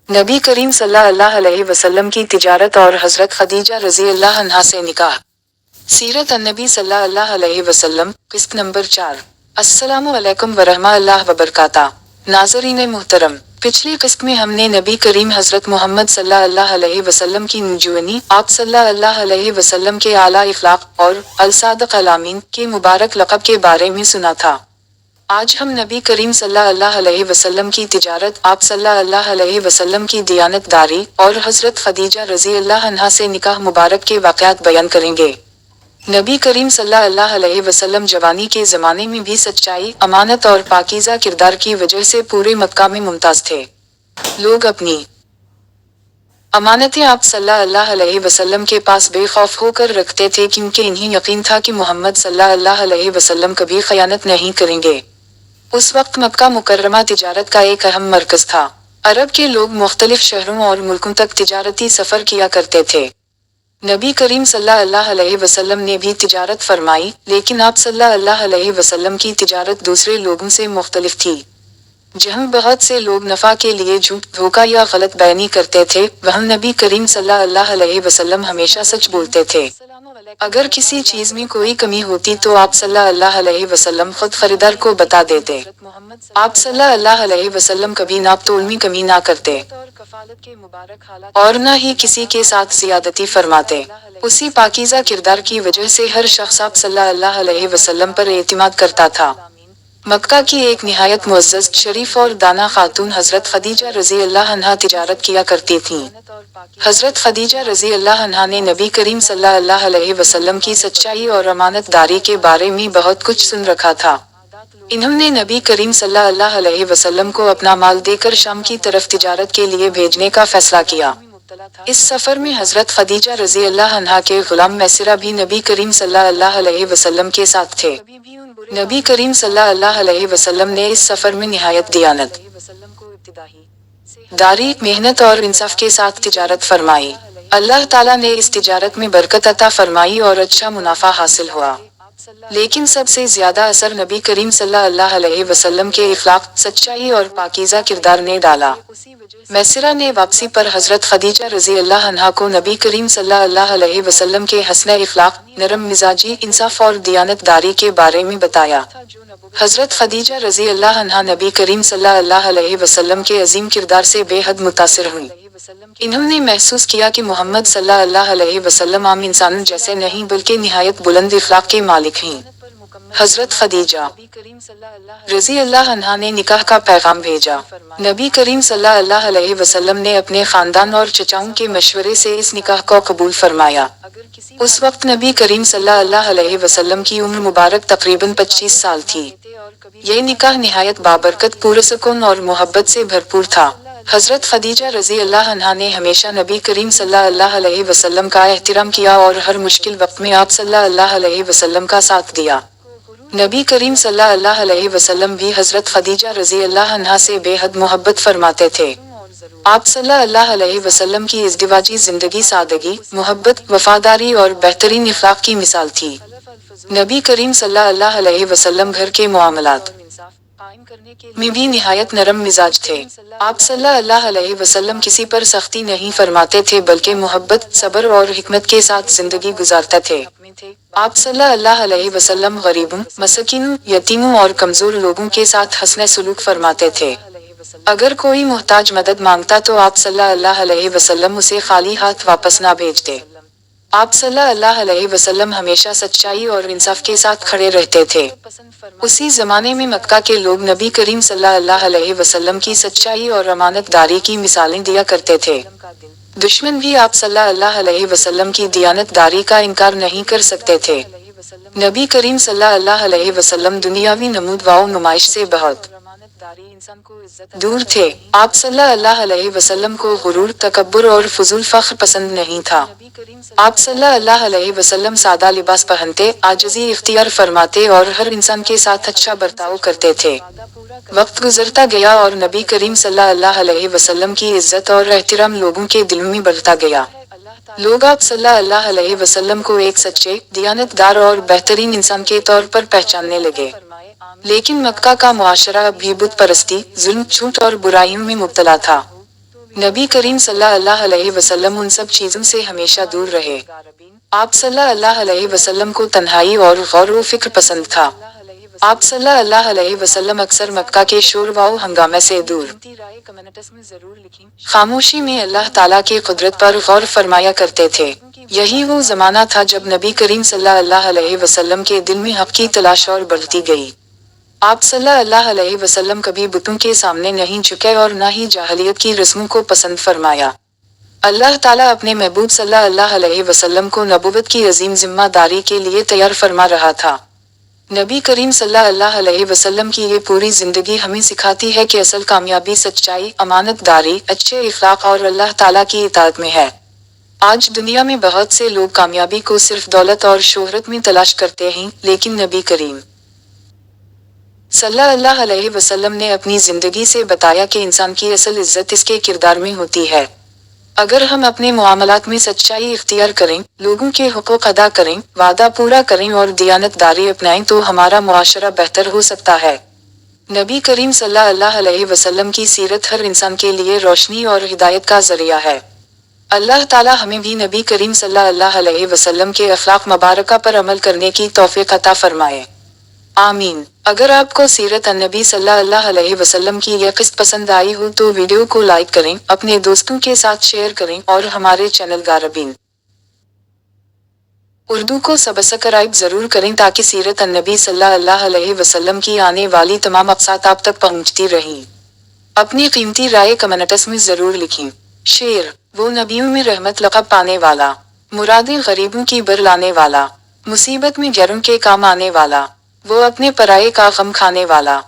نبی کریم صلی اللہ علیہ وسلم کی تجارت اور حضرت خدیجہ رضی اللہ عنہا سے نکاح۔ سیرت النبی صلی اللہ علیہ وسلم، قسط نمبر 4۔ السلام علیکم ورحمۃ اللہ وبرکاتہ۔ ناظرین محترم، پچھلی قسط میں ہم نے نبی کریم حضرت محمد صلی اللہ علیہ وسلم کی نجوانی، آپ صلی اللہ علیہ وسلم کے اعلیٰ اخلاق اور الصادق الامین کے مبارک لقب کے بارے میں سنا تھا۔ آج ہم نبی کریم صلی اللہ علیہ وسلم کی تجارت، آپ صلی اللہ علیہ وسلم کی دیانت داری اور حضرت خدیجہ رضی اللہ عنہا سے نکاح مبارک کے واقعات بیان کریں گے۔ نبی کریم صلی اللہ علیہ وسلم جوانی کے زمانے میں بھی سچائی، امانت اور پاکیزہ کردار کی وجہ سے پورے مکہ میں ممتاز تھے۔ لوگ اپنی امانتیں آپ صلی اللہ علیہ وسلم کے پاس بے خوف ہو کر رکھتے تھے، کیونکہ انہیں یقین تھا کہ محمد صلی اللہ علیہ وسلم کبھی خیانت نہیں کریں گے۔ اس وقت مکہ مکرمہ تجارت کا ایک اہم مرکز تھا۔ عرب کے لوگ مختلف شہروں اور ملکوں تک تجارتی سفر کیا کرتے تھے۔ نبی کریم صلی اللہ علیہ وسلم نے بھی تجارت فرمائی، لیکن آپ صلی اللہ علیہ وسلم کی تجارت دوسرے لوگوں سے مختلف تھی۔ جہاں بہت سے لوگ نفع کے لیے جھوٹ، دھوکہ یا غلط بیانی کرتے تھے، وہاں نبی کریم صلی اللہ علیہ وسلم ہمیشہ سچ بولتے تھے۔ اگر کسی چیز میں کوئی کمی ہوتی تو آپ صلی اللہ علیہ وسلم خود خریدار کو بتا دیتے۔ آپ صلی اللہ علیہ وسلم کبھی ناپ تول میں کمی نہ کرتے اور نہ ہی کسی کے ساتھ زیادتی فرماتے۔ اسی پاکیزہ کردار کی وجہ سے ہر شخص آپ صلی اللہ علیہ وسلم پر اعتماد کرتا تھا۔ مکہ کی ایک نہایت معزز، شریف اور دانا خاتون حضرت خدیجہ رضی اللہ عنہا تجارت کیا کرتی تھیں۔ حضرت خدیجہ رضی اللہ عنہا نے نبی کریم صلی اللہ علیہ وسلم کی سچائی اور امانت داری کے بارے میں بہت کچھ سن رکھا تھا۔ انہوں نے نبی کریم صلی اللہ علیہ وسلم کو اپنا مال دے کر شام کی طرف تجارت کے لیے بھیجنے کا فیصلہ کیا۔ اس سفر میں حضرت خدیجہ رضی اللہ عنہا کے غلام میسرہ بھی نبی کریم صلی اللہ علیہ وسلم کے ساتھ تھے۔ نبی کریم صلی اللہ علیہ وسلم نے اس سفر میں نہایت دیانت داری، محنت اور انصاف کے ساتھ تجارت فرمائی۔ اللہ تعالیٰ نے اس تجارت میں برکت عطا فرمائی اور اچھا منافع حاصل ہوا۔ لیکن سب سے زیادہ اثر نبی کریم صلی اللہ علیہ وسلم کے اخلاق، سچائی اور پاکیزہ کردار نے ڈالا۔ میسرہ نے واپسی پر حضرت خدیجہ رضی اللہ عنہا کو نبی کریم صلی اللہ علیہ وسلم کے حسن اخلاق، نرم مزاجی، انصاف اور دیانت داری کے بارے میں بتایا۔ حضرت خدیجہ رضی اللہ عنہا نبی کریم صلی اللہ علیہ وسلم کے عظیم کردار سے بے حد متاثر ہوئیں۔ انہوں نے محسوس کیا کہ محمد صلی اللہ علیہ وسلم عام انسانوں جیسے نہیں بلکہ نہایت بلند اخلاق کے مالک ہیں۔ حضرت خدیجہ رضی اللہ عنہا نے نکاح کا پیغام بھیجا۔ نبی کریم صلی اللہ علیہ وسلم نے اپنے خاندان اور چچاؤں کے مشورے سے اس نکاح کو قبول فرمایا۔ اس وقت نبی کریم صلی اللہ علیہ وسلم کی عمر مبارک تقریباً 25 سال تھی۔ یہ نکاح نہایت بابرکت، پرسکون اور محبت سے بھرپور تھا۔ حضرت خدیجہ رضی اللہ عنہا نے ہمیشہ نبی کریم صلی اللہ علیہ وسلم کا احترام کیا اور ہر مشکل وقت میں آپ صلی اللہ علیہ وسلم کا ساتھ دیا۔ نبی کریم صلی اللہ علیہ وسلم بھی حضرت خدیجہ رضی اللہ عنہا سے بے حد محبت فرماتے تھے۔ آپ صلی اللہ علیہ وسلم کی ازدواجی زندگی سادگی، محبت، وفاداری اور بہترین اخلاق کی مثال تھی۔ نبی کریم صلی اللہ علیہ وسلم گھر کے معاملات میں بھی نہایت نرم مزاج تھے۔ آپ صلی اللہ علیہ وسلم کسی پر سختی نہیں فرماتے تھے بلکہ محبت، صبر اور حکمت کے ساتھ زندگی گزارتے تھے۔ آپ صلی اللہ علیہ وسلم غریبوں، مسکینوں، یتیموں اور کمزور لوگوں کے ساتھ حسن سلوک فرماتے تھے۔ اگر کوئی محتاج مدد مانگتا تو آپ صلی اللہ علیہ وسلم اسے خالی ہاتھ واپس نہ بھیجتے۔ آپ صلی اللہ علیہ وسلم ہمیشہ سچائی اور انصاف کے ساتھ کھڑے رہتے تھے۔ اسی زمانے میں مکہ کے لوگ نبی کریم صلی اللہ علیہ وسلم کی سچائی اور امانت داری کی مثالیں دیا کرتے تھے۔ دشمن بھی آپ صلی اللہ علیہ وسلم کی دیانت داری کا انکار نہیں کر سکتے تھے۔ نبی کریم صلی اللہ علیہ وسلم دنیاوی نمود و نمائش سے بہت دور تھے۔ آپ صلی اللہ علیہ وسلم کو غرور، تکبر اور فضول فخر پسند نہیں تھا۔ آپ صلی اللہ علیہ وسلم سادہ لباس پہنتے، عاجزی اختیار فرماتے اور ہر انسان کے ساتھ اچھا برتاؤ کرتے تھے۔ وقت گزرتا گیا اور نبی کریم صلی اللہ علیہ وسلم کی عزت اور احترام لوگوں کے دلوں میں بڑھتا گیا۔ لوگ آپ صلی اللہ علیہ وسلم کو ایک سچے، دیانت دار اور بہترین انسان کے طور پر پہچاننے لگے۔ لیکن مکہ کا معاشرہ اب بھی بت پرستی، ظلم، جھوٹ اور برائیوں میں مبتلا تھا۔ نبی کریم صلی اللہ علیہ وسلم ان سب چیزوں سے ہمیشہ دور رہے۔ آپ صلی اللہ علیہ وسلم کو تنہائی اور غور و فکر پسند تھا۔ آپ صلی اللہ علیہ وسلم اکثر مکہ کے شور و ہنگامے سے دور خاموشی میں اللہ تعالیٰ کی قدرت پر غور فرمایا کرتے تھے۔ یہی وہ زمانہ تھا جب نبی کریم صلی اللہ علیہ وسلم کے دل میں حق کی تلاش اور بڑھتی گئی۔ آپ صلی اللہ علیہ وسلم کبھی بتوں کے سامنے نہیں جھکے اور نہ ہی جاہلیت کی رسموں کو پسند فرمایا۔ اللہ تعالیٰ اپنے محبوب صلی اللہ علیہ وسلم کو نبوت کی عظیم ذمہ داری کے لیے تیار فرما رہا تھا۔ نبی کریم صلی اللہ علیہ وسلم کی یہ پوری زندگی ہمیں سکھاتی ہے کہ اصل کامیابی سچائی، امانت داری، اچھے اخلاق اور اللہ تعالیٰ کی اطاعت میں ہے۔ آج دنیا میں بہت سے لوگ کامیابی کو صرف دولت اور شہرت میں تلاش کرتے ہیں، لیکن نبی کریم صلی اللہ علیہ وسلم نے اپنی زندگی سے بتایا کہ انسان کی اصل عزت اس کے کردار میں ہوتی ہے۔ اگر ہم اپنے معاملات میں سچائی اختیار کریں، لوگوں کے حقوق ادا کریں، وعدہ پورا کریں اور دیانت داری اپنائیں تو ہمارا معاشرہ بہتر ہو سکتا ہے۔ نبی کریم صلی اللہ علیہ وسلم کی سیرت ہر انسان کے لیے روشنی اور ہدایت کا ذریعہ ہے۔ اللہ تعالیٰ ہمیں بھی نبی کریم صلی اللہ علیہ وسلم کے اخلاق مبارکہ پر عمل کرنے کی توفیق عطا فرمائے۔ آمین۔ اگر آپ کو سیرت النبی صلی اللہ علیہ وسلم کی یہ قسط پسند آئی ہو تو ویڈیو کو لائک کریں، اپنے دوستوں کے ساتھ شیئر کریں اور ہمارے چینل غاربین اردو کو سبسکرائب ضرور کریں تاکہ سیرت النبی صلی اللہ علیہ وسلم کی آنے والی تمام اقساط آپ تک پہنچتی رہیں۔ اپنی قیمتی رائے کمنٹس میں ضرور لکھیں۔ شعر: وہ نبیوں میں رحمت لقب پانے والا، مرادیں غریبوں کی بر لانے والا، مصیبت میں غیروں کے کام آنے والا، وہ اپنے پرائے کا غم کھانے والا۔